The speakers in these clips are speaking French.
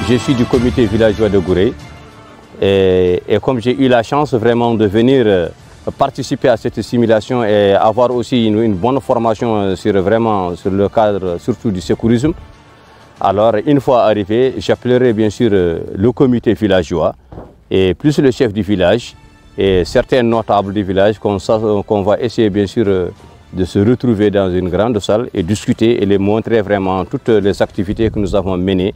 Je suis du comité villageois de Gouré et comme j'ai eu la chance vraiment de venir participer à cette simulation et avoir aussi une bonne formation sur le cadre surtout du secourisme, alors une fois arrivé, j'appellerai bien sûr le comité villageois et plus le chef du village et certains notables du village qu'on va essayer bien sûr de se retrouver dans une grande salle et discuter et les montrer vraiment toutes les activités que nous avons menées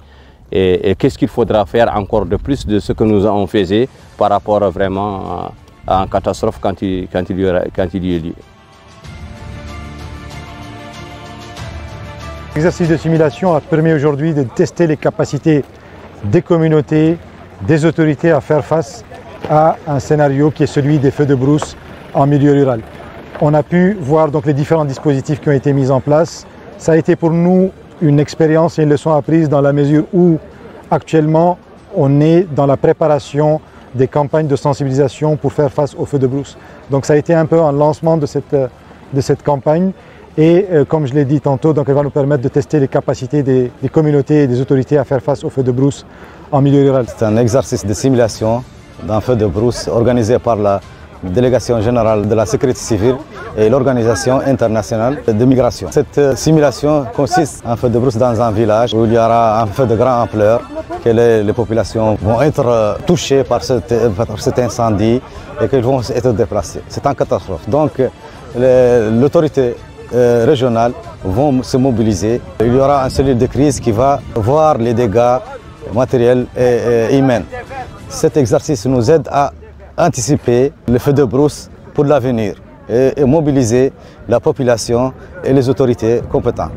et qu'est-ce qu'il faudra faire encore de plus de ce que nous avons fait par rapport vraiment à une catastrophe quand il y a lieu. L'exercice de simulation a permis aujourd'hui de tester les capacités des communautés, des autorités à faire face à un scénario qui est celui des feux de brousse en milieu rural. On a pu voir donc les différents dispositifs qui ont été mis en place. Ça a été pour nous une expérience et une leçon apprise dans la mesure où actuellement on est dans la préparation des campagnes de sensibilisation pour faire face aux feux de brousse. Donc ça a été un peu un lancement de cette campagne et comme je l'ai dit tantôt, donc elle va nous permettre de tester les capacités des communautés et des autorités à faire face aux feux de brousse en milieu rural. C'est un exercice de simulation d'un feu de brousse organisé par la Délégation générale de la sécurité civile et l'Organisation internationale de migration. Cette simulation consiste en feu de brousse dans un village où il y aura un feu de grande ampleur, que les populations vont être touchées par cet incendie et qu'elles vont être déplacées. C'est une catastrophe. Donc l'autorité régionale vont se mobiliser. Il y aura une cellule de crise qui va voir les dégâts matériels et humains. Cet exercice nous aide à anticiper le feu de brousse pour l'avenir et mobiliser la population et les autorités compétentes.